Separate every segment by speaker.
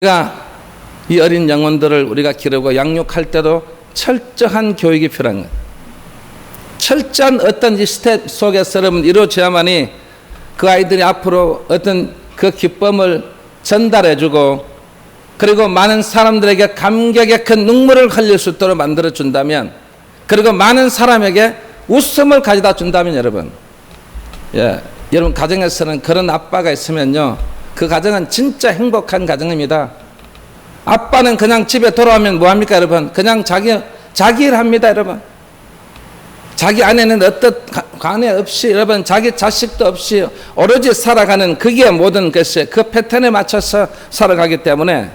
Speaker 1: 우리가 이 어린 영혼들을 우리가 기르고 양육할 때도 철저한 교육이 필요한 거예요. 철저한 어떤 이 스텝 속에서 여러분 이루어져야만이 그 아이들이 앞으로 어떤 그 기쁨을 전달해주고 그리고 많은 사람들에게 감격의 큰 눈물을 흘릴 수 있도록 만들어준다면, 그리고 많은 사람에게 웃음을 가져다 준다면 여러분, 여러분 가정에서는 그런 아빠가 있으면요, 그 가정은 진짜 행복한 가정입니다. 아빠는 그냥 집에 돌아오면 뭐합니까 여러분? 그냥 자기 일 합니다 여러분. 자기 안에는 어떤 관해 없이 여러분, 자기 자식도 없이 오로지 살아가는 그게 모든 것이 그 패턴에 맞춰서 살아가기 때문에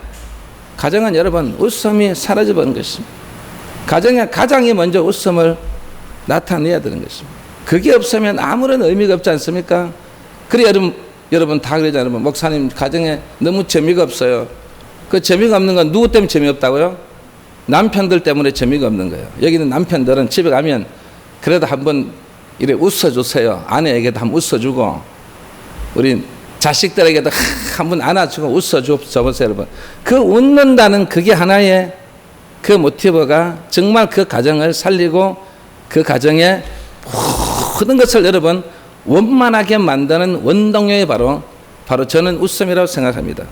Speaker 1: 가정은 여러분 웃음이 사라져버린 것입니다. 가장이 먼저 웃음을 나타내야 되는 것입니다. 그게 없으면 아무런 의미가 없지 않습니까? 그래 여러분 다 그러잖아요. 목사님 가정에 너무 재미가 없어요. 그 재미가 없는 건 누구 때문에 재미없다고요? 남편들 때문에 재미가 없는 거예요. 여기는 남편들은 집에 가면 그래도 한번 이래 웃어주세요. 아내에게도 한번 웃어주고, 우리 자식들에게도 한번 안아주고 웃어줘보세요 여러분. 그 웃는다는 그게 하나의 그 모티브가 정말 그 가정을 살리고 그 가정의 모든 것을 여러분 원만하게 만드는 원동력이 바로 저는 웃음이라고 생각합니다.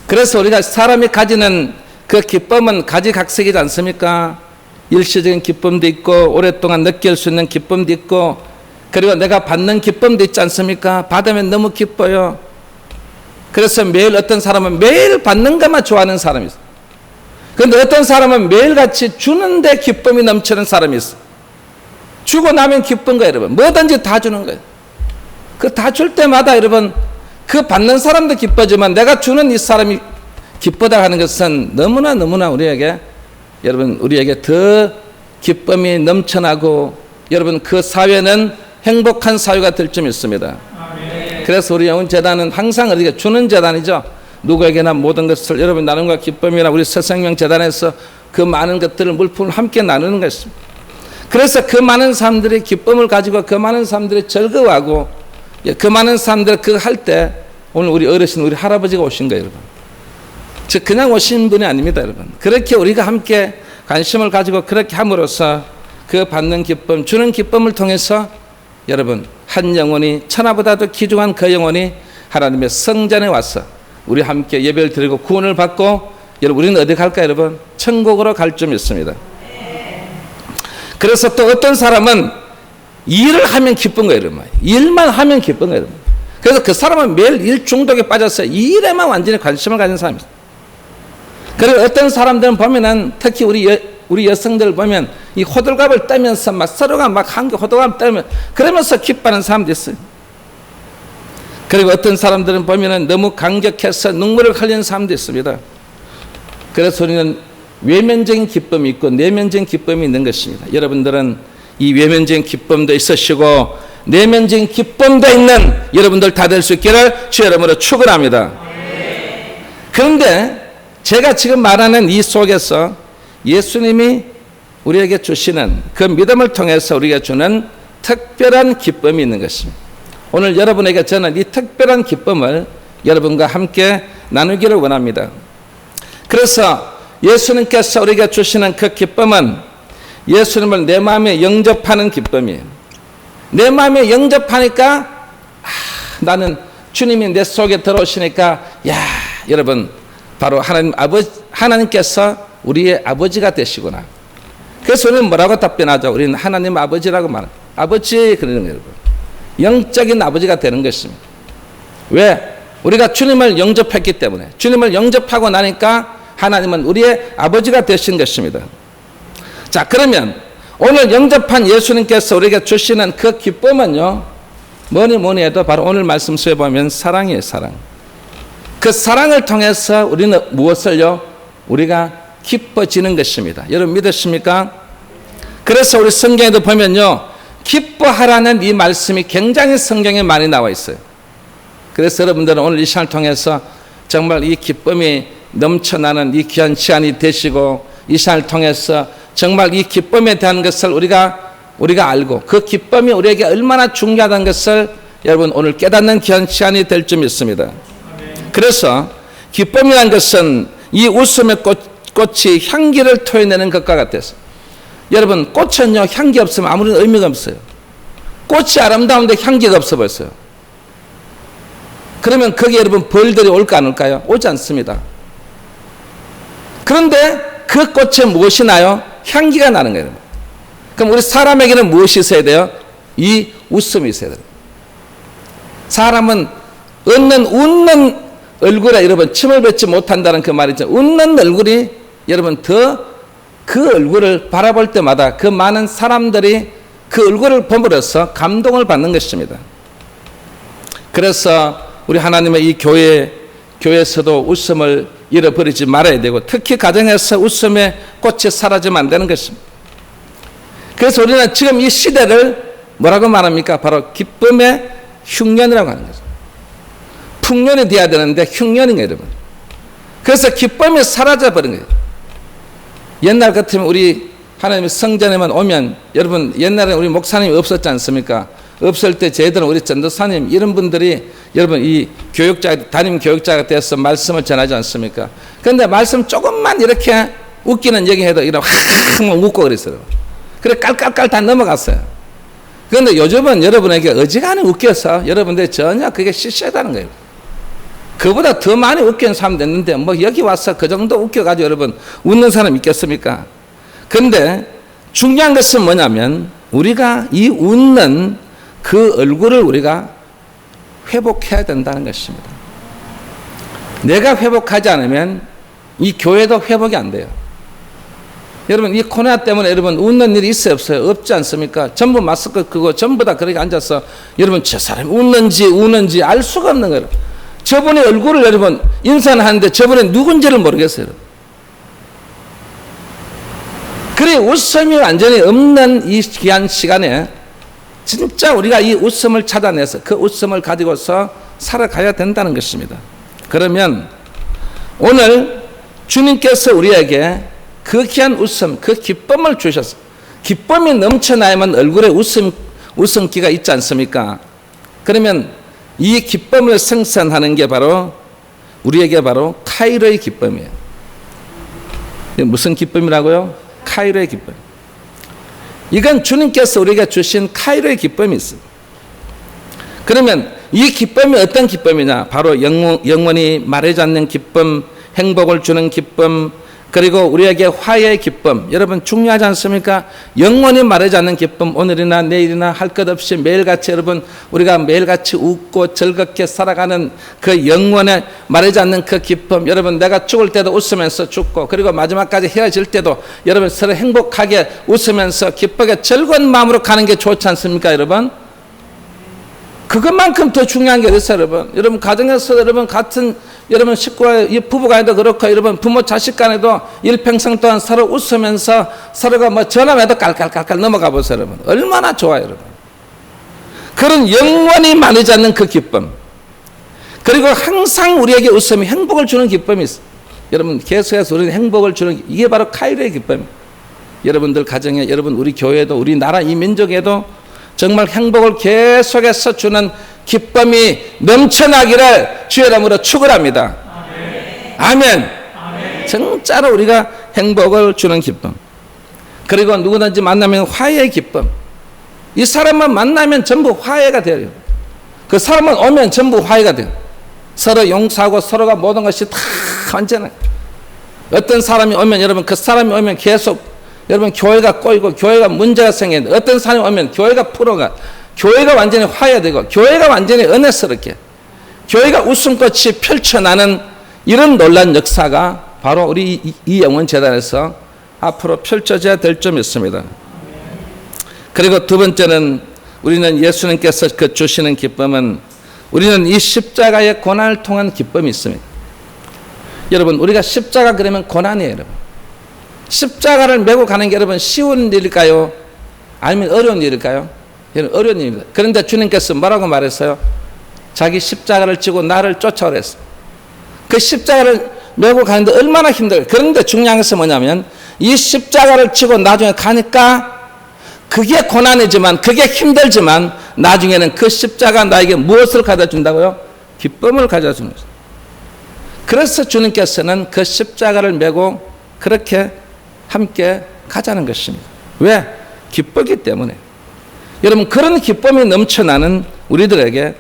Speaker 1: 그래서 우리가 사람이 가지는 그 기쁨은 가지각색이지 않습니까? 일시적인 기쁨도 있고 오랫동안 느낄 수 있는 기쁨도 있고, 그리고 내가 받는 기쁨도 있지 않습니까? 받으면 너무 기뻐요. 그래서 매일 어떤 사람은 매일 받는 것만 좋아하는 사람이 있어요. 그런데 어떤 사람은 매일같이 주는데 기쁨이 넘치는 사람이 있어요. 주고 나면 기쁜 거예요 여러분. 뭐든지 다 주는 거예요. 그 다 줄 때마다 여러분 그 받는 사람도 기뻐지만 내가 주는 이 사람이 기쁘다 하는 것은 너무나 우리에게 더 기쁨이 넘쳐나고 여러분 그 사회는 행복한 사회가 될 줄 믿습니다. 그래서 우리 영혼재단은 항상 우리가 주는 재단이죠. 누구에게나 모든 것을 여러분 나눔과 기쁨이나 우리 새생명재단에서 그 많은 것들을 물품을 함께 나누는 것입니다. 그래서 그 많은 사람들이 기쁨을 가지고 그 많은 사람들이 즐거워하고 그 많은 사람들 그거 할 때 오늘 우리 어르신 우리 할아버지가 오신 거예요 여러분. 즉 그냥 오신 분이 아닙니다 여러분. 그렇게 우리가 함께 관심을 가지고 그렇게 함으로써 그 받는 기쁨, 주는 기쁨을 통해서 여러분 한 영혼이 천하보다도 귀중한 그 영혼이 하나님의 성전에 와서 우리 함께 예배를 드리고 구원을 받고 여러분 우리는 어디 갈까요 여러분? 천국으로 갈 줄 믿습니다. 그래서 또 어떤 사람은 일을 하면 기쁜 거예요 여러분. 일만 하면 기쁜 거예요 여러분. 그래서 그 사람은 매일 일 중독에 빠져서 일에만 완전히 관심을 가진 사람이에요. 그리고 어떤 사람들은 보면은 특히 우리 여성들 보면 이 호들갑을 떨면서 막 서로가 막 한개 호들갑을 떨면 그러면서 기뻐하는 사람도 있어요. 그리고 어떤 사람들은 보면은 너무 감격해서 눈물을 흘리는 사람도 있습니다. 그래서 우리는 외면적인 기쁨이 있고 내면적인 기쁨이 있는 것입니다. 여러분들은 이 외면적인 기쁨도 있으시고 내면적인 기쁨도 있는 여러분들 다 될 수 있기를 주의 이름으로 축원합니다. 그런데 제가 지금 말하는 이 속에서 예수님이 우리에게 주시는 그 믿음을 통해서 우리에게 주는 특별한 기쁨이 있는 것입니다. 오늘 여러분에게 저는 이 특별한 기쁨을 여러분과 함께 나누기를 원합니다. 그래서 예수님께서 우리에게 주시는 그 기쁨은 예수님을 내 마음에 영접하는 기쁨이에요. 내 마음에 영접하니까 나는 주님이 내 속에 들어오시니까 여러분 바로 하나님께서 우리의 아버지가 되시구나. 그래서 우리는 뭐라고 답변하죠? 우리는 하나님 아버지라고 말합니다. 아버지 그러는 거예요 여러분. 영적인 아버지가 되는 것입니다. 왜? 우리가 주님을 영접했기 때문에. 주님을 영접하고 나니까 하나님은 우리의 아버지가 되신 것입니다. 자, 그러면 오늘 영접한 예수님께서 우리에게 주시는 그 기쁨은요, 뭐니 해도 바로 오늘 말씀 속에 보면 사랑이에요. 사랑. 그 사랑을 통해서 우리는 무엇을요? 우리가 기뻐지는 것입니다. 여러분 믿으십니까? 그래서 우리 성경에도 보면요, 기뻐하라는 이 말씀이 굉장히 성경에 많이 나와 있어요. 그래서 여러분들은 오늘 이 시간을 통해서 정말 이 기쁨이 넘쳐나는 이 귀한 시간이 되시고 이 시간을 통해서 정말 이 기쁨에 대한 것을 우리가 알고 그 기쁨이 우리에게 얼마나 중요하다는 것을 여러분 오늘 깨닫는 귀한 시간이 될 줄 믿습니다. 그래서 기쁨이란 것은 이 웃음의 꽃이 향기를 토해내는 것과 같아서, 여러분 꽃은요 향기 없으면 아무런 의미가 없어요. 꽃이 아름다운데 향기가 없어 벌써요. 그러면 거기에 여러분 벌들이 올까 안 올까요? 오지 않습니다. 그런데 그 꽃에 무엇이 나요? 향기가 나는 거예요. 그럼 우리 사람에게는 무엇이 있어야 돼요? 이 웃음이 있어야 돼요. 사람은 웃는 얼굴에 여러분 침을 뱉지 못한다는 그 말이죠. 웃는 얼굴이 여러분 더 그 얼굴을 바라볼 때마다 그 많은 사람들이 그 얼굴을 보므로써 감동을 받는 것입니다. 그래서 우리 하나님의 이 교회에서도 웃음을 잃어버리지 말아야 되고, 특히 가정에서 웃음의 꽃이 사라지면 안 되는 것입니다. 그래서 우리는 지금 이 시대를 뭐라고 말합니까? 바로 기쁨의 흉년이라고 하는 거죠. 풍년이 돼야 되는데 흉년인 거예요, 여러분. 그래서 기쁨이 사라져버린 거예요. 옛날 같으면 우리 하나님의 성전에만 오면, 여러분 옛날에 우리 목사님이 없었지 않습니까? 없을 때 저희들은 우리 전도사님 이런 분들이 여러분 이 담임 교육자가 돼서 말씀을 전하지 않습니까? 그런데 말씀 조금만 이렇게 웃기는 얘기해도 이렇게 확 웃고 그랬어요. 그래 깔깔깔 다 넘어갔어요. 그런데 요즘은 여러분에게 어지간히 웃겨서 여러분들이 전혀 그게 시시하다는 거예요. 그보다 더 많이 웃기는 사람 됐는데 뭐 여기 와서 그 정도 웃겨가지고 여러분 웃는 사람 있겠습니까? 그런데 중요한 것은 뭐냐면 우리가 이 웃는 그 얼굴을 우리가 회복해야 된다는 것입니다. 내가 회복하지 않으면 이 교회도 회복이 안 돼요. 여러분 이 코로나 때문에 여러분 웃는 일이 있어요 없어요? 없지 않습니까? 전부 마스크 끄고 전부 다 그렇게 앉아서 여러분 저 사람이 웃는지 우는지 알 수가 없는 거예요. 저분의 얼굴을 여러분 인사는 하는데 저분이 누군지를 모르겠어요. 그래 웃음이 완전히 없는 이 귀한 시간에 진짜 우리가 이 웃음을 찾아내서 그 웃음을 가지고서 살아가야 된다는 것입니다. 그러면 오늘 주님께서 우리에게 그 귀한 웃음, 그 기쁨을 주셨어요. 기쁨이 넘쳐나야만 얼굴에 웃음기가 있지 않습니까? 그러면 이 기쁨을 생산하는 게 바로 우리에게 바로 카이로의 기쁨이에요. 무슨 기쁨이라고요? 카이로의 기쁨. 이건 주님께서 우리에게 주신 카이로의 기쁨이 있어요. 그러면 이 기쁨이 어떤 기쁨이냐? 바로 영원히 말하지 않는 기쁨, 행복을 주는 기쁨, 그리고 우리에게 화해의 기쁨. 여러분 중요하지 않습니까? 영원히 말하지 않는 기쁨, 오늘이나 내일이나 할 것 없이 매일같이 여러분 우리가 매일같이 웃고 즐겁게 살아가는 그 영원에 말하지 않는 그 기쁨. 여러분 내가 죽을 때도 웃으면서 죽고, 그리고 마지막까지 헤어질 때도 여러분 서로 행복하게 웃으면서 기쁘게 즐거운 마음으로 가는 게 좋지 않습니까 여러분? 그것만큼 더 중요한 게 어딨어요 여러분? 여러분 가정에서 여러분 같은 여러분 식구와 부부간에도 그렇고 여러분 부모 자식 간에도 일평생 동안 서로 웃으면서 서로가 뭐 전화해도 깔깔깔깔 넘어가 보세요 여러분. 얼마나 좋아요 여러분. 그런 영원히 말하지 않는 그 기쁨, 그리고 항상 우리에게 웃음이 행복을 주는 기쁨이 있어요. 여러분 계속해서 우리는 행복을 주는, 이게 바로 카이로의 기쁨입니다. 여러분들 가정에, 여러분 우리 교회도, 우리 나라 이 민족에도 정말 행복을 계속해서 주는 기쁨이 넘쳐나기를 주의 이름으로 축원합니다. 아멘. 아멘. 진짜로 우리가 행복을 주는 기쁨, 그리고 누구든지 만나면 화해의 기쁨. 이 사람만 만나면 전부 화해가 돼요. 그 사람만 오면 전부 화해가 돼요. 서로 용서하고 서로가 모든 것이 다 언제나, 어떤 사람이 오면 여러분 그 사람이 오면 계속 여러분 교회가 꼬이고 교회가 문제가 생기는데, 어떤 사람이 오면 교회가 풀어가, 교회가 완전히 화해되고 교회가 완전히 은혜스럽게 교회가 웃음꽃이 펼쳐나는 이런 놀란 역사가 바로 우리 이 영원재단에서 앞으로 펼쳐져야 될 점이 있습니다. 그리고 두 번째는 우리는 예수님께서 그 주시는 기쁨은, 우리는 이 십자가의 고난을 통한 기쁨이 있습니다. 여러분 우리가 십자가 그러면 고난이에요 여러분. 십자가를 메고 가는 게 여러분 쉬운 일일까요? 아니면 어려운 일일까요? 어려운 일입니다. 그런데 주님께서 뭐라고 말했어요? 자기 십자가를 지고 나를 쫓아오랬어요. 그 십자가를 메고 가는데 얼마나 힘들어요. 그런데 중요한 것은 뭐냐면 이 십자가를 지고 나중에 가니까 그게 고난이지만, 그게 힘들지만 나중에는 그 십자가 나에게 무엇을 가져다 준다고요? 기쁨을 가져다 주는 거죠. 그래서 주님께서는 그 십자가를 메고 그렇게 함께 가자는 것입니다. 왜? 기쁘기 때문에. 여러분, 그런 기쁨이 넘쳐나는 우리들에게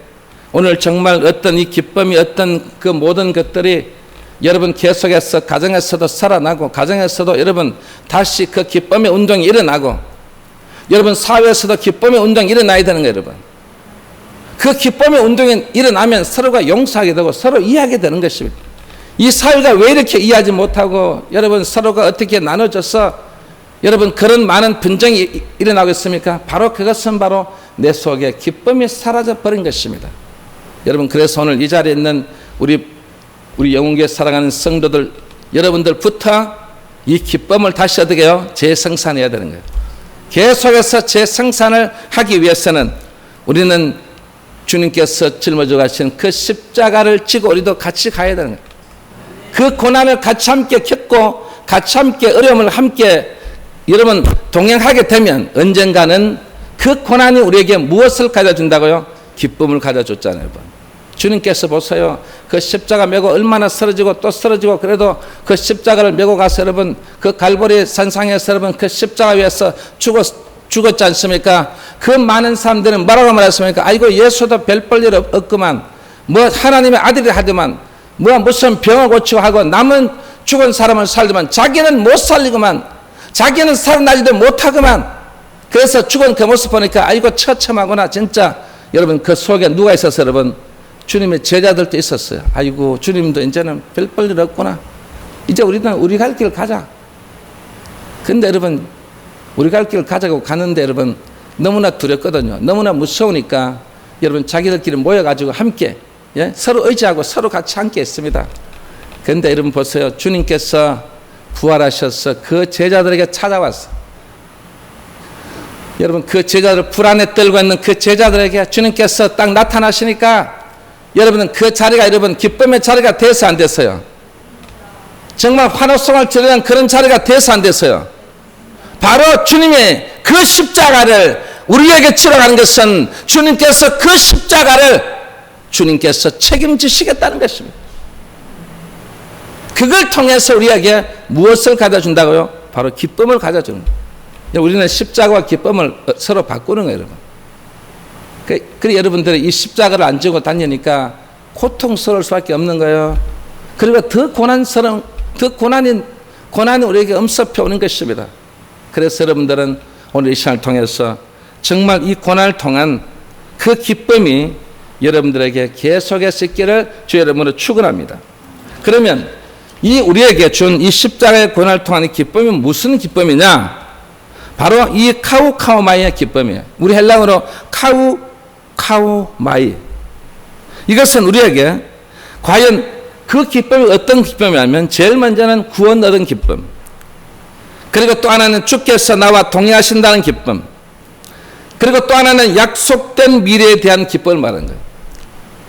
Speaker 1: 오늘 정말 어떤 이 기쁨이 어떤 그 모든 것들이 여러분 계속해서 가정에서도 살아나고, 가정에서도 여러분 다시 그 기쁨의 운동이 일어나고, 여러분 사회에서도 기쁨의 운동이 일어나야 되는 거예요. 여러분, 그 기쁨의 운동이 일어나면 서로가 용서하게 되고 서로 이해하게 되는 것입니다. 이 사회가 왜 이렇게 이해하지 못하고 여러분 서로가 어떻게 나눠져서 여러분 그런 많은 분쟁이 일어나고 있습니까? 바로 그것은 바로 내 속에 기쁨이 사라져 버린 것입니다. 여러분, 그래서 오늘 이 자리에 있는 우리 영웅교회 사랑하는 성도들 여러분들부터 이 기쁨을 다시 어떻게 해요? 재생산해야 되는 거예요. 계속해서 재생산을 하기 위해서는 우리는 주님께서 짊어져 가신 그 십자가를 지고 우리도 같이 가야 되는 거예요. 그 고난을 같이 함께 겪고 같이 함께 어려움을 함께 여러분 동행하게 되면 언젠가는 그 고난이 우리에게 무엇을 가져준다고요? 기쁨을 가져줬잖아요. 여러분, 주님께서 보세요. 그 십자가 메고 얼마나 쓰러지고 또 쓰러지고, 그래도 그 십자가를 메고 가서 여러분 그 갈보리 산상에서 여러분 그 십자가 위에서 죽었지 않습니까? 그 많은 사람들은 뭐라고 말했습니까? 아이고, 예수도 별 볼 일 없구만, 뭐 하나님의 아들이 하더만, 뭐 무슨 병을 고치고 하고 남은 죽은 사람을 살더만 자기는 못 살리고만, 자기는 살아나지도 못하고만. 그래서 죽은 그 모습 보니까 아이고 처참하구나. 진짜 여러분 그 속에 누가 있어서 여러분 주님의 제자들도 있었어요. 아이고, 주님도 이제는 별 볼 일 없구나, 이제 우리는 우리 갈 길 가자. 근데 여러분 우리 갈 길 가자고 가는데 여러분 너무나 두렵거든요. 너무나 무서우니까 여러분 자기들끼리 모여가지고 함께 서로 의지하고 서로 같이 함께 했습니다. 그런데 여러분 보세요. 주님께서 부활하셔서 그 제자들에게 찾아왔어. 여러분 그 제자들, 불안에 떨고 있는 그 제자들에게 주님께서 딱 나타나시니까 여러분은 그 자리가 여러분 기쁨의 자리가 돼서 안 됐어요? 정말 환호성을 지르는 그런 자리가 돼서 안 됐어요? 바로 주님의 그 십자가를 우리에게 치러가는 것은 주님께서 그 십자가를 주님께서 책임지시겠다는 것입니다. 그걸 통해서 우리에게 무엇을 가져준다고요? 바로 기쁨을 가져주는 거예요. 우리는 십자가와 기쁨을 서로 바꾸는 거예요, 여러분. 그래 여러분들이 이 십자가를 안 지고 다니니까 고통스러울 수밖에 없는 거예요. 그리고 더 고난스러운, 더 고난이 우리에게 엄습해 오는 것입니다. 그래서 여러분들은 오늘 이 시간을 통해서 정말 이 고난을 통한 그 기쁨이 여러분들에게 계속해서 있기를 주 여러분으로 축원합니다. 그러면 이 우리에게 준 이 십자가의 고난을 통한 이 기쁨이 무슨 기쁨이냐? 바로 이 카우카우마이의 기쁨이에요. 우리 헬라어로 카우마이. 이것은 우리에게 과연 그 기쁨이 어떤 기쁨이냐면 제일 먼저는 구원 얻은 기쁨, 그리고 또 하나는 주께서 나와 동행하신다는 기쁨, 그리고 또 하나는 약속된 미래에 대한 기쁨을 말하는 거예요.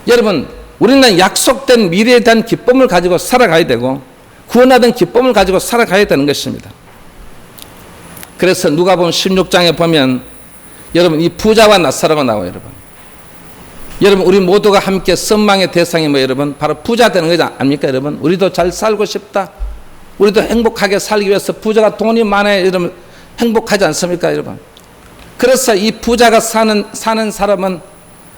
Speaker 1: 여러분, 우리는 약속된 미래에 대한 기쁨을 가지고 살아가야 되고 구원받은 기쁨을 가지고 살아가야 되는 것입니다. 그래서 누가복음 16장에 보면 여러분 이 부자와 나사로가 나와요. 여러분 우리 모두가 함께 선망의 대상이 뭐 여러분 바로 부자 되는 거지 아닙니까? 여러분 우리도 잘 살고 싶다, 우리도 행복하게 살기 위해서 부자가 돈이 많아야 여러분 행복하지 않습니까? 여러분, 그래서 이 부자가 사는 사람은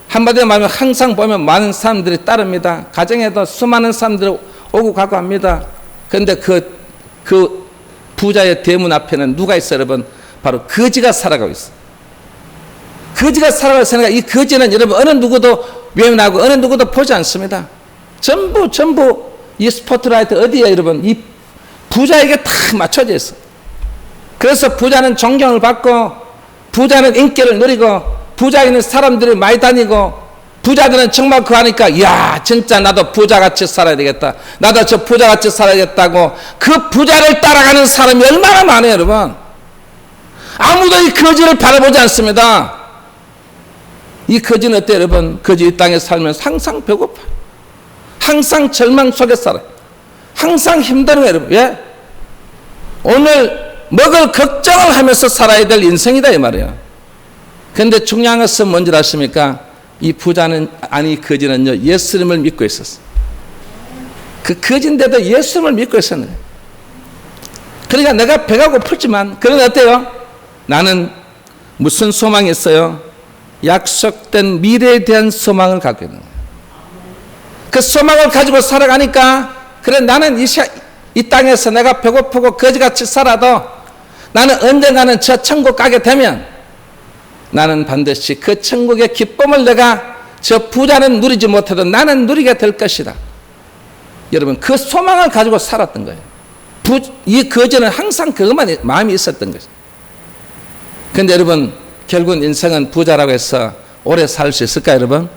Speaker 1: 한마디로 말하면 항상 보면 많은 사람들이 따릅니다. 가정에도 수많은 사람들이 오고 가고 합니다. 그런데 그 부자의 대문 앞에는 누가 있어요, 여러분? 바로 거지가 살아가고 있어요. 거지가 살아가고 있으니까 이 거지는 여러분 어느 누구도 외면하고 어느 누구도 보지 않습니다. 전부 이 스포트라이트 어디에 여러분 이 부자에게 다 맞춰져 있어. 그래서 부자는 존경을 받고 부자는 인기를 누리고 부자에는 사람들이 많이 다니고 부자들은 정말 그거 하니까 이야 진짜 나도 부자같이 살아야 되겠다, 나도 저 부자같이 살아야겠다고 그 부자를 따라가는 사람이 얼마나 많아요, 여러분. 아무도 이 거지를 바라보지 않습니다. 이 거지는 어때요, 여러분? 거지 이 땅에 살면서 항상 배고파, 항상 절망 속에 살아요, 항상 힘든 거예요, 여러분. 왜? 오늘 먹을 걱정을 하면서 살아야 될 인생이다 이 말이에요. 그런데 중요한 것은 뭔지 아십니까? 이 부자는 아니 거지는요 예수님을 믿고 있었어요. 그 거진데도 예수님을 믿고 있었는 거예요. 그러니까 내가 배가 고프지만, 그런데 어때요? 나는 무슨 소망이 있어요? 약속된 미래에 대한 소망을 갖고 있는 거예요. 그 소망을 가지고 살아가니까, 그래, 나는 이 땅에서 내가 배고프고 거지같이 살아도 나는 언젠가는 저 천국 가게 되면 나는 반드시 그 천국의 기쁨을 내가 저 부자는 누리지 못해도 나는 누리게 될 것이다. 여러분, 그 소망을 가지고 살았던 거예요. 이 거지는 항상 그것만 마음이 있었던 거죠. 그런데 여러분, 결국은 인생은 부자라고 해서 오래 살 수 있을까요, 여러분?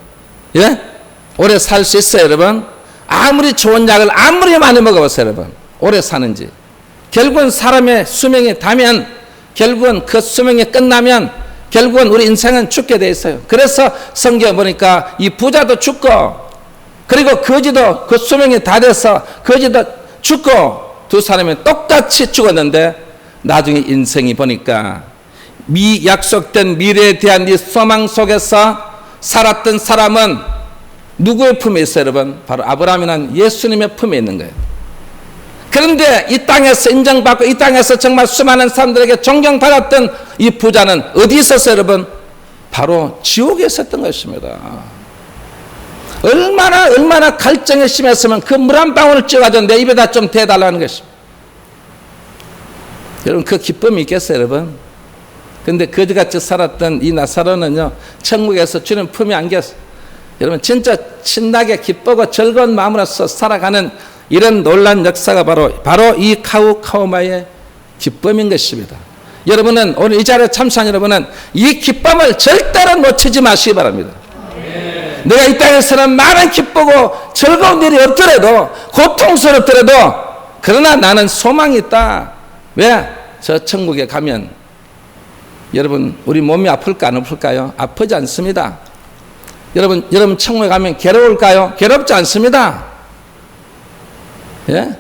Speaker 1: 예? 오래 살 수 있어요, 여러분? 아무리 좋은 약을 아무리 많이 먹어보세요, 여러분. 오래 사는지. 결국은 사람의 수명이 다면, 결국은 그 수명이 끝나면 결국은 우리 인생은 죽게 돼 있어요. 그래서 성경에 보니까 이 부자도 죽고, 그리고 거지도 그 수명이 다 돼서 거지도 죽고, 두 사람이 똑같이 죽었는데 나중에 인생이 보니까 약속된 미래에 대한 이 소망 속에서 살았던 사람은 누구의 품에 있어요, 여러분? 바로 아브라함이라는 예수님의 품에 있는 거예요. 그런데 이 땅에서 인정받고 이 땅에서 정말 수많은 사람들에게 존경받았던 이 부자는 어디 있었어요, 여러분? 바로 지옥에 있었던 것입니다. 얼마나 갈증이 심했으면 그 물 한 방울을 찌어가지고 내 입에다 좀 대달라는 것입니다. 여러분, 그 기쁨이 있겠어요, 여러분? 근데 거지같이 살았던 이 나사로는요, 천국에서 주님 품에 안겼어요. 여러분, 진짜 신나게 기쁘고 즐거운 마음으로서 살아가는 이런 놀라운 역사가 바로 이 카우카우마의 기쁨인 것입니다. 여러분은 오늘 이 자리에 참석한 여러분은 이 기쁨을 절대로 놓치지 마시기 바랍니다. 내가 이 땅에서는 많은 기쁘고 즐거운 일이 없더라도, 고통스럽더라도, 그러나 나는 소망이 있다. 왜? 저 천국에 가면 여러분, 우리 몸이 아플까 안 아플까요? 아프지 않습니다. 여러분 천국에 가면 괴로울까요? 괴롭지 않습니다. 예?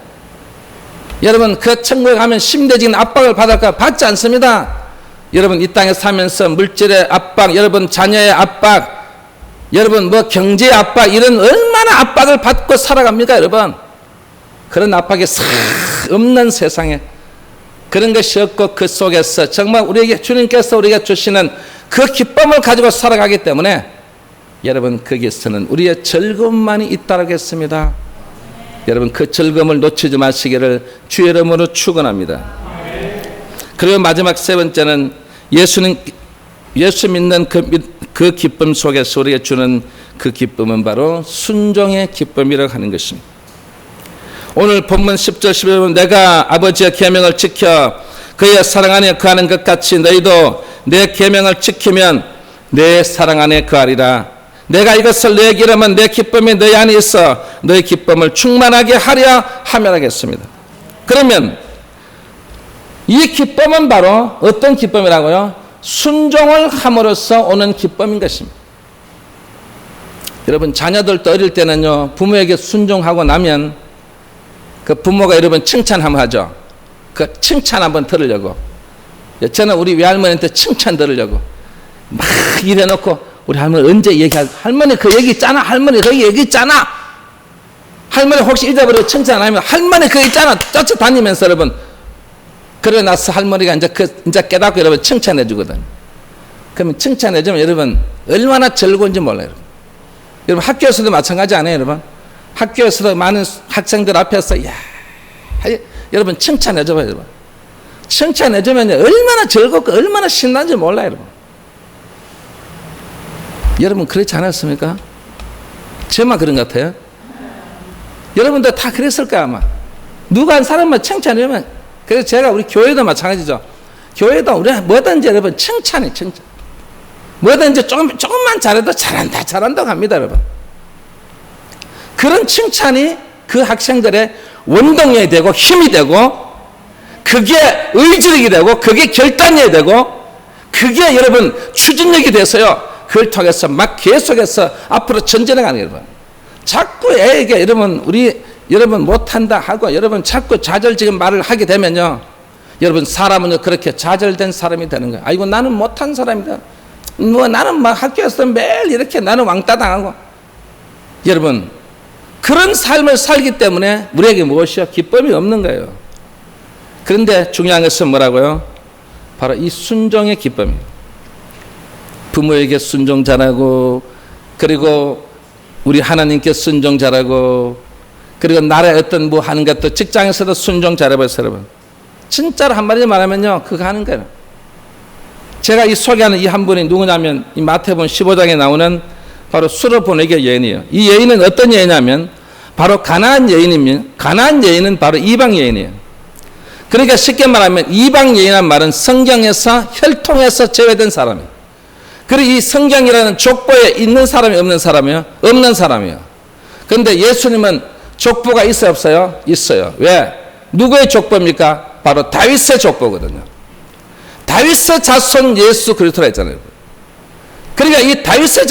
Speaker 1: 여러분, 그 천국에 가면 심대적인 압박을 받을까요? 받지 않습니다. 여러분, 이 땅에 살면서 물질의 압박, 여러분 자녀의 압박, 여러분 뭐 경제의 압박, 이런 얼마나 압박을 받고 살아갑니까, 여러분? 그런 압박이 싹 없는 세상에 그런 것이 없고, 그 속에서 정말 우리에게 주님께서 우리에게 주시는 그 기쁨을 가지고 살아가기 때문에 여러분, 거기서는 우리의 즐거움만이 있다고 했습니다. 여러분, 그 즐거움을 놓치지 마시기를 주의 이름으로 축원합니다. 그리고 마지막 세 번째는 예수 믿는 그 기쁨 속에서 우리에게 주는 그 기쁨은 바로 순종의 기쁨이라고 하는 것입니다. 오늘 본문 10절 11절, 내가 아버지의 계명을 지켜 그의 사랑 안에 거하는 것 같이 너희도 내 계명을 지키면 내 사랑 안에 거하리라. 내가 이것을 너희에게 이르면 내 기쁨이 너희 안에 있어 너희 기쁨을 충만하게 하려 함이라 하겠습니다. 그러면 이 기쁨은 바로 어떤 기쁨이라고요? 순종을 함으로써 오는 기쁨인 것입니다. 여러분, 자녀들도 어릴 때는요, 부모에게 순종하고 나면 그 부모가 여러분 칭찬 한번 하죠. 그 칭찬 한번 들으려고. 저는 우리 외할머니한테 칭찬 들으려고 막 이래놓고, 우리 할머니 언제 얘기하고, 할머니 그 얘기 있잖아, 할머니 그 얘기 있잖아, 할머니 혹시 잊어버리고 칭찬 안 하면 할머니 그 있잖아 쫓아다니면서 여러분, 그러고 나서 할머니가 이제 깨닫고 여러분 칭찬해 주거든. 그러면 칭찬해 주면 여러분 얼마나 즐거운지 몰라요. 여러분, 학교에서도 마찬가지 아니에요, 여러분? 학교에서도 많은 학생들 앞에서 여러분 칭찬해 줘봐요, 여러분. 칭찬해 주면 얼마나 즐겁고 얼마나 신난지 몰라요, 여러분. 여러분, 그렇지 않았습니까? 저만 그런 것 같아요? 여러분도 다 그랬을 거야, 아마. 누가 한 사람만 칭찬하면. 그래서 제가 우리 교회도 마찬가지죠. 교회도 우리 뭐든지 여러분 칭찬해, 칭찬. 뭐든지 조금만 잘해도 잘한다고 합니다, 여러분. 그런 칭찬이 그 학생들의 원동력이 되고 힘이 되고, 그게 의지력이 되고, 그게 결단력이 되고, 그게 여러분 추진력이 돼서요, 그걸 통해서 막 계속해서 앞으로 전진해가는 거예요, 여러분. 자꾸 애에게 여러분 못한다 하고 여러분 자꾸 좌절적인 말을 하게 되면요, 여러분 사람은요 그렇게 좌절된 사람이 되는 거예요. 아이고, 나는 못한 사람이다. 뭐 나는 막 학교에서 매일 이렇게 나는 왕따 당하고. 여러분, 그런 삶을 살기 때문에 우리에게 무엇이요? 기쁨이 없는 거예요. 그런데 중요한 것은 뭐라고요? 바로 이 순종의 기쁨이에요. 부모에게 순종 잘하고, 그리고 우리 하나님께 순종 잘하고, 그리고 나라에 어떤 뭐 하는 것도 직장에서도 순종 잘해보세요, 여러분. 진짜로 한마디로 말하면요, 그거 하는 거예요. 제가 이 소개하는 이 한 분이 누구냐면, 이 마태복음 15장에 나오는 바로 수르보니게 여인이에요. 이 여인은 어떤 여인이냐면, 바로 가나안 여인입니다. 가나안 여인은 바로 이방 여인이에요. 그러니까 쉽게 말하면 이방 여인이라는 말은 성경에서 혈통에서 제외된 사람이에요. 그리고 이 성경이라는 족보에 있는 사람이 없는 사람이에요? 없는 사람이에요. 그런데 예수님은 족보가 있어요, 없어요? 있어요. 왜? 누구의 족보입니까? 바로 다윗의 족보거든요. 다윗의 자손 예수 그리스도라 했잖아요. 그러니까 이 다윗의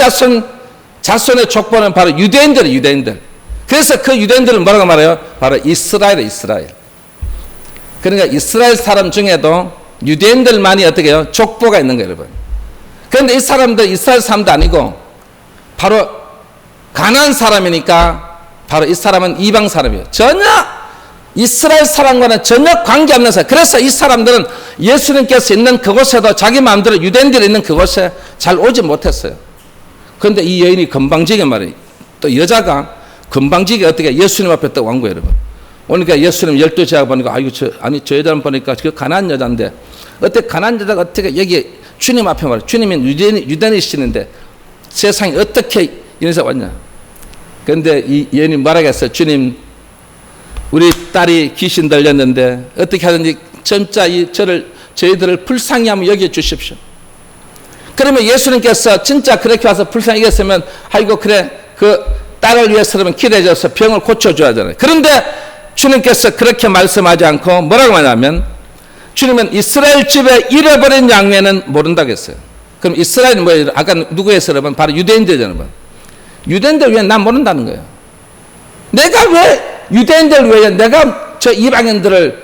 Speaker 1: 자손의 족보는 바로 유대인들이에요, 유대인들. 그래서 그 유대인들은 뭐라고 말해요? 바로 이스라엘이에요, 이스라엘. 그러니까 이스라엘 사람 중에도 유대인들만이 어떻게 해요? 족보가 있는 거예요, 여러분. 그런데 이 사람들 이스라엘 사람도 아니고 바로 가나안 사람이니까 바로 이 사람은 이방 사람이에요. 전혀 이스라엘 사람과는 전혀 관계없는 사람. 그래서 이 사람들은 예수님께서 있는 그곳에도 자기 마음대로 유대인들이 있는 그곳에 잘 오지 못했어요. 그런데 이 여인이 건방지게 말이에요. 또 여자가 건방지게 어떻게 예수님 앞에 딱 온 거예요, 여러분. 오니까 예수님 12제가 보니까 저 여자를 보니까 그 가난한 여자인데 어떻게 가난한 여자가 어떻게 여기 주님 앞에 말이에요. 주님은 유대인이시는데 세상에 어떻게 이래서 왔냐. 그런데 이 여인이 말하겠어요. 주님, 우리 딸이 귀신 들렸는데 어떻게 하든지 점자 저희들을 불쌍히 한번 여겨 주십시오. 그러면 예수님께서 진짜 그렇게 와서 불쌍히 여겼으면 아이고 그래 그 딸을 위해서라면 기대해줘서 병을 고쳐줘야 하잖아요. 그런데 주님께서 그렇게 말씀하지 않고 뭐라고 하냐면 주님은 이스라엘 집에 잃어버린 양면은 모른다고 했어요. 그럼 이스라엘은 뭐예요? 아까 누구에서 여러분? 바로 유대인들이잖아요. 유대인들 왜 난 모른다는 거예요. 내가 왜 유대인들 왜 내가 저 이방인들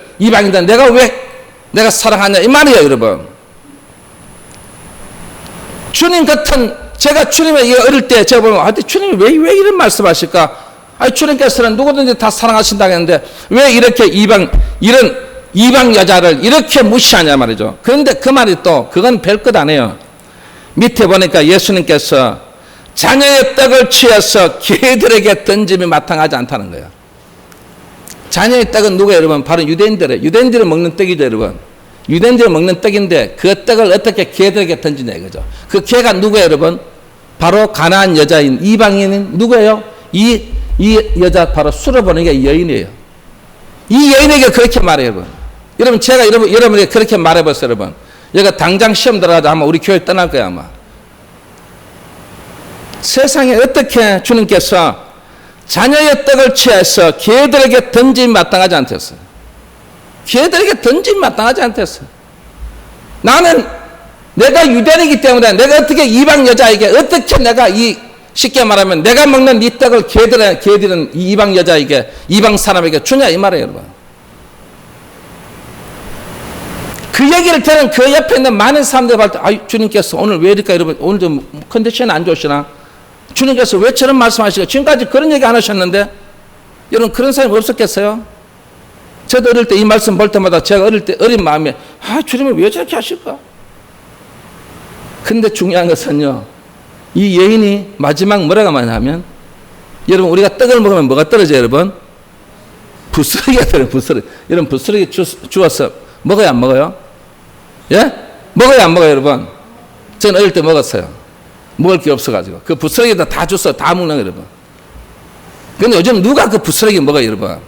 Speaker 1: 내가 왜 내가 사랑하냐 이 말이에요, 여러분. 주님 같은 제가 주님의 어릴 때 제가 보면 주님이 왜 이런 말씀하실까? 주님께서는 누구든지 다 사랑하신다고 했는데 왜 이렇게 이런 이방 여자를 이렇게 무시하냐 말이죠. 그런데 그 말이 또 그건 별것 아니에요. 밑에 보니까 예수님께서 자녀의 떡을 취해서 개들에게 던짐이 마땅하지 않다는 거예요. 자녀의 떡은 누구예요, 여러분? 바로 유대인들이에요. 유대인들이 먹는 떡이죠, 여러분. 유대인들이 먹는 떡인데 그 떡을 어떻게 개들에게 던지냐 이거죠. 그 개가 누구예요, 여러분? 바로 가나안 여자인 이방인은 누구예요? 이 여자 바로 수르보니게 여인이에요. 이 여인에게 그렇게 말해요, 여러분. 여러분 제가 여러분에게 그렇게 말해봤어요, 여러분. 여기가 당장 시험 들어가자 아마 우리 교회 떠날 거야 아마. 세상에 어떻게 주님께서 자녀의 떡을 취해서 개들에게 던짐이 마땅하지 않겠어요. 개들에게 던짐이 마땅하지 않겠어요. 나는 내가 유대인이기 때문에 내가 어떻게 이방 여자에게 어떻게 내가 쉽게 말하면 내가 먹는 이 떡을 개들은 이 이방 여자에게 이방 사람에게 주냐 이 말이에요, 여러분. 그 얘기를 들은 그 옆에 있는 많은 사람들이 볼 때 주님께서 오늘 왜 이럴까 여러분 오늘 좀 컨디션이 안 좋으시나 주님께서 왜 저런 말씀하시고 지금까지 그런 얘기 안 하셨는데 여러분 그런 사람이 없었겠어요? 저도 어릴 때 이 말씀 볼 때마다 제가 어릴 때 어린 마음에 주님이 왜 저렇게 하실까? 근데 중요한 것은요 이 여인이 마지막 뭐라고 말하냐면 여러분 우리가 떡을 먹으면 뭐가 떨어져요, 여러분? 부스러기가 떨어져요. 부스러기. 여러분 부스러기 주워서 먹어요, 안 먹어요? 예? 먹어요, 안 먹어요, 여러분? 저는 어릴 때 먹었어요. 먹을 게 없어가지고 그 부스러기에다 다 줬어요. 다 먹는 거예요, 여러분. 근데 요즘 누가 그 부스러기 먹어요, 여러분?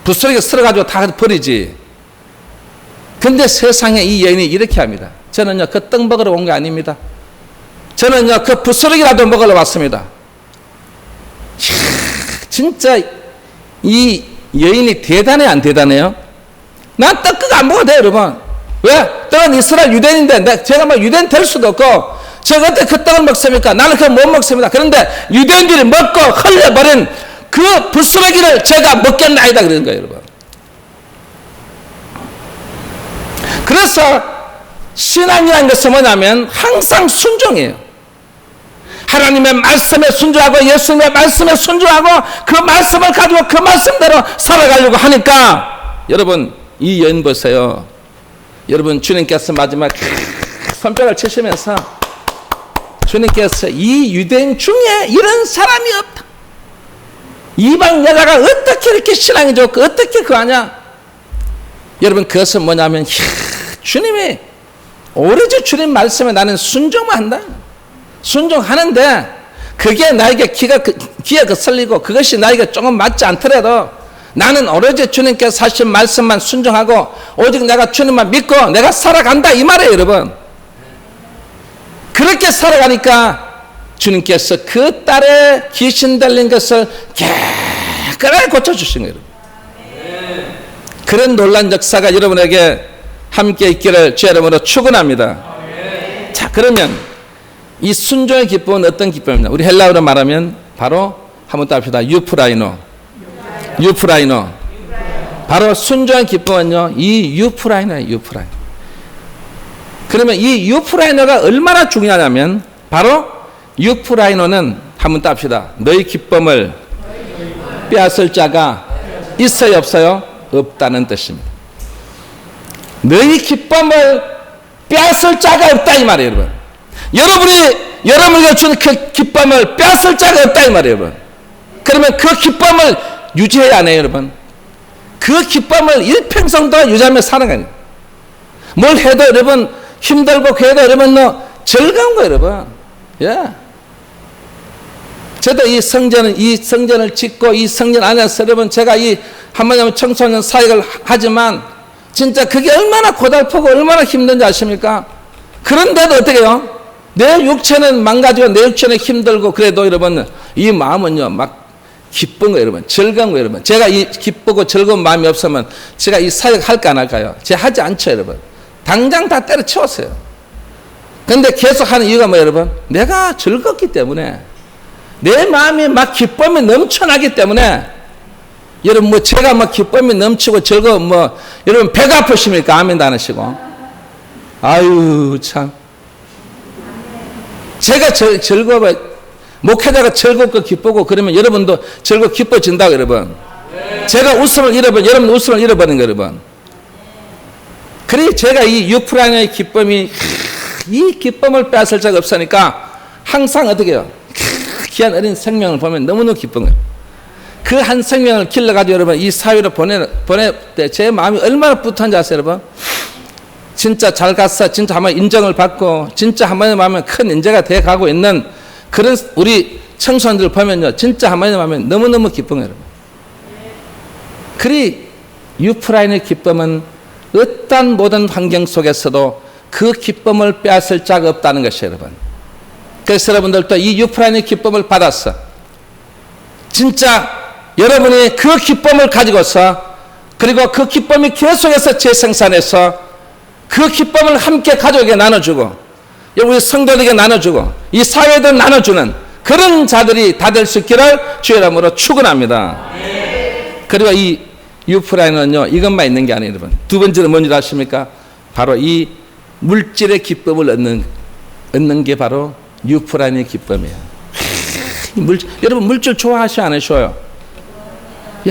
Speaker 1: 부스러기 썰어가지고 다 버리지. 근데 세상에 이 여인이 이렇게 합니다. 저는요 그 떡 먹으러 온 게 아닙니다. 저는요 그 부스러기라도 먹으러 왔습니다. 이야, 진짜 이 여인이 대단해 안 대단해요? 난 떡 그거 안 먹어도 돼요, 여러분. 왜? 떡은 이스라엘 유대인인데 제가 뭐 유대인 될 수도 없고 제가 어떻게 그 떡을 먹습니까? 나는 그걸 못 먹습니다. 그런데 유대인들이 먹고 흘려버린 그 부스러기를 제가 먹겠나이다 그러는 거예요, 여러분. 그래서 신앙이라는 것은 뭐냐면 항상 순종이에요. 하나님의 말씀에 순종하고 예수님의 말씀에 순종하고 그 말씀을 가지고 그 말씀대로 살아가려고 하니까 여러분 이 여인 보세요. 여러분 주님께서 마지막 손뼉을 치시면서 주님께서 이 유대인 중에 이런 사람이 없다. 이방 여자가 어떻게 이렇게 신앙이 좋고 어떻게 그 하냐. 여러분 그것은 뭐냐면 주님이 오로지 주님 말씀에 나는 순종만 한다. 순종하는데 그게 나에게 귀가 거슬리고 그것이 나에게 조금 맞지 않더라도 나는 오로지 주님께서 하신 말씀만 순종하고 오직 내가 주님만 믿고 내가 살아간다 이 말이에요 여러분. 그렇게 살아가니까 주님께서 그 딸의 귀신 들린 것을 깨끗하게 고쳐주신 거예요. 그런 놀란 역사가 여러분에게 함께 있기를 주의 이름으로 축원합니다. 자, 그러면 이 순종의 기쁨은 어떤 기쁨이냐? 우리 헬라어로 말하면 바로 한번 따봅시다. 유프라이노. 바로 순종의 기쁨은요, 이 유프라이노예요. 유프라이노. 그러면 이 유프라이노가 얼마나 중요하냐면 바로 유프라이노는 한번 따봅시다. 너희 기쁨을 빼앗을 자가 있어요, 없어요? 없다는 뜻입니다. 너희 기쁨을 빼앗을 자가 없다 이 말이에요, 여러분. 여러분에게 주는 그 기쁨을 빼앗을 자가 없다 이 말이에요, 여러분. 그러면 그 기쁨을 유지해야 하네요, 여러분. 그 기쁨을 일평생 동안 유지하며 사는 거예요. 뭘 해도 여러분 힘들고 그래도 여러분 즐거운 거예요, 여러분. 예. 저도 이 성전을 짓고 이 성전 안에서 여러분 제가 이 한마디로 청소년 사역을 하지만 진짜 그게 얼마나 고달프고 얼마나 힘든지 아십니까? 그런데도 어떻게 해요? 내 육체는 망가지고 내 육체는 힘들고 그래도 여러분 이 마음은요 막 기쁜 거예요, 여러분. 즐거운 거예요, 여러분. 제가 이 기쁘고 즐거운 마음이 없으면 제가 이 사역 할까 안 할까요? 제가 하지 않죠, 여러분. 당장 다 때려치웠어요. 근데 계속 하는 이유가 뭐예요, 여러분? 내가 즐겁기 때문에 내 마음이 막 기쁨이 넘쳐나기 때문에 여러분 뭐 제가 막 기쁨이 넘치고 즐거운 여러분 배가 아프십니까? 아멘도 안 하시고. 아유 참. 제가 즐거워 목회자가 즐겁고 기쁘고 그러면 여러분도 즐겁고 기뻐진다고 여러분. 제가 웃음을 잃어버린 여러분 웃음을 잃어버린 거 여러분. 그래 제가 이 유프라이나의 기쁨이 이 기쁨을 빼앗을 자가 없으니까 항상 어떻게 해요? 귀한 어린 생명을 보면 너무너무 기쁜 거예요. 그 한 생명을 길러가지고 여러분 이 사회로 보낼 때 제 마음이 얼마나 뿌듯한지 아세요, 여러분? 진짜 잘 갔어. 진짜 한번 인정을 받고 진짜 한마디로 말하면 큰 인재가 돼 가고 있는 그런 우리 청소년들 보면요. 진짜 한마디로 말하면 너무너무 기쁜 거예요, 여러분. 그리 유프라인의 기쁨은 어떤 모든 환경 속에서도 그 기쁨을 빼앗을 자가 없다는 것이에요, 여러분. 그래서 여러분들도 이 유프라인의 기쁨을 받았어. 진짜 여러분이 그 기쁨을 가지고서 그리고 그 기쁨이 계속해서 재생산해서 그 기쁨을 함께 가족에게 나눠주고 우리 성도들에게 나눠주고 이 사회에도 나눠주는 그런 자들이 다 될 수 있기를 주의 이름으로 축원합니다. 그리고 이 유프라인은요 이것만 있는 게 아니에요, 여러분. 두 번째는 뭔지 아십니까? 바로 이 물질의 기쁨을 얻는 게 바로 유프라인의 기쁨이에요. 여러분 물질 좋아하시죠, 안 하셔요?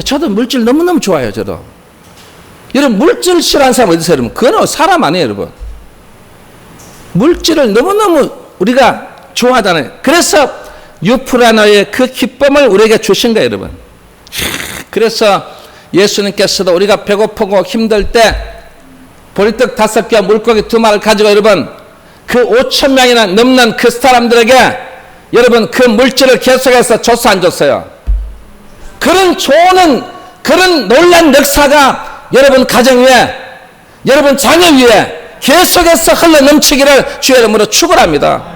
Speaker 1: 저도 물질 너무너무 좋아해요, 저도. 여러분 물질 싫어하는 사람 어디 있어요, 여러분? 그건 사람 아니에요, 여러분. 물질을 너무너무 우리가 좋아하잖아요. 그래서 유프라노의 그 기쁨을 우리에게 주신 거예요, 여러분. 그래서 예수님께서도 우리가 배고프고 힘들 때 보리떡 5개와 물고기 2마리를 가지고 여러분 그 5,000명이나 넘는 그 사람들에게 여러분 그 물질을 계속해서 줬어 안 줬어요? 그런 좋은 그런 놀란 역사가 여러분 가정 위에 여러분 자녀 위에 계속해서 흘러 넘치기를 주의 이름으로 축원합니다.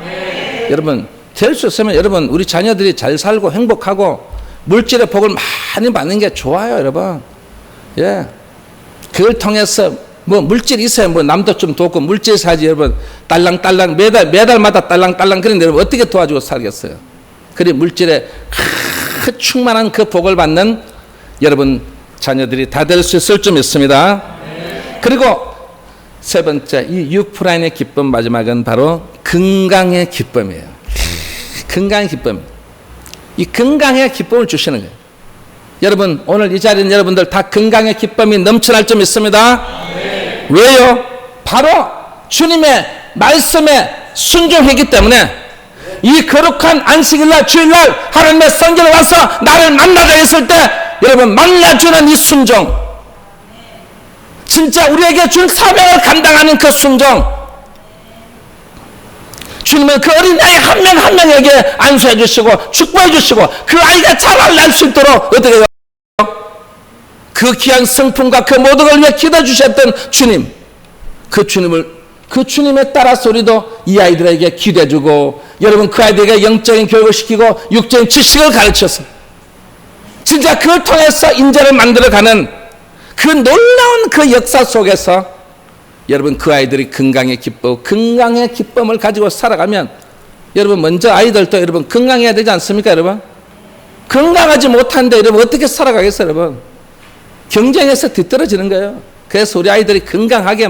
Speaker 1: 여러분 될 수 있으면 여러분 우리 자녀들이 잘 살고 행복하고 물질의 복을 많이 받는 게 좋아요, 여러분. 예, 그걸 통해서 물질이 있어야 남도 좀 돕고 물질 사지 여러분 딸랑딸랑 매달마다 딸랑딸랑 그런데 여러분 어떻게 도와주고 살겠어요? 그래 물질에 그 충만한 그 복을 받는 여러분 자녀들이 다 될 수 있을 줄 믿습니다. 그리고 세 번째 이 유프라인의 기쁨 마지막은 바로 건강의 기쁨이에요. 건강의 기쁨입니다. 이 건강의 기쁨을 주시는 거예요. 여러분, 오늘 이 자리에 있는 여러분들 다 건강의 기쁨이 넘쳐날 점 있습니다. 네. 왜요? 바로 주님의 말씀에 순종했기 때문에 이 거룩한 안식일날 주일날 하나님의 성전에 와서 나를 만나자 했을 때 여러분 만나주는 이 순종, 진짜 우리에게 준 사명을 감당하는 그 순종, 주님은 그 어린아이 한 명 한 명에게 안수해 주시고 축복해 주시고 그 아이가 자라날 수 있도록 어떻게 해요? 그 귀한 성품과 그 모든 걸 위해 기도해 주셨던 주님, 그 주님에 따라서 우리도 이 아이들에게 기도해 주고 여러분 그 아이들에게 영적인 교육을 시키고 육적인 지식을 가르쳐서 진짜 그걸 통해서 인재를 만들어가는 그 놀라운 그 역사 속에서 여러분 그 아이들이 건강의 기쁨을 가지고 살아가면 여러분 먼저 아이들도 여러분 건강해야 되지 않습니까? 여러분 건강하지 못한데 여러분 어떻게 살아가겠어요? 여러분 경쟁에서 뒤떨어지는 거예요. 그래서 우리 아이들이 건강하게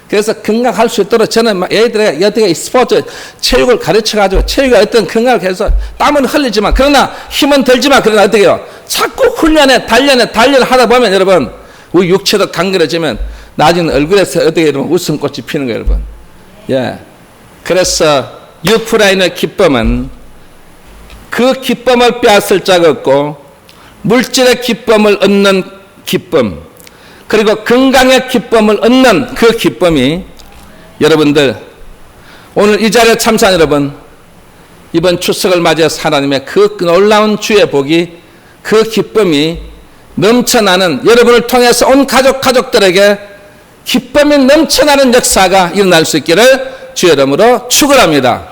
Speaker 1: 그래서 건강할 수 있도록 저는 애들에게 어떻게 스포츠 체육을 가르쳐가지고 체육에 어떤 건강을 해서 땀은 흘리지만 그러나 힘은 들지만 그러나 어떻게 해요? 자꾸 훈련을 하다 보면 여러분 우리 육체도 강건해지면 나중에 얼굴에서 어떻게 여러분 웃음꽃이 피는 거예요, 여러분. 예. 그래서 유프라임의 기쁨은 그 기쁨을 빼앗을 자가 없고 물질의 기쁨을 얻는 기쁨 그리고 건강의 기쁨을 얻는 그 기쁨이 여러분들 오늘 이 자리에 참석한 여러분 이번 추석을 맞이해서 하나님의 그 놀라운 주의 복이 그 기쁨이 넘쳐나는 여러분을 통해서 온 가족들에게 기쁨이 넘쳐나는 역사가 일어날 수 있기를 주의 이름으로 축원합니다.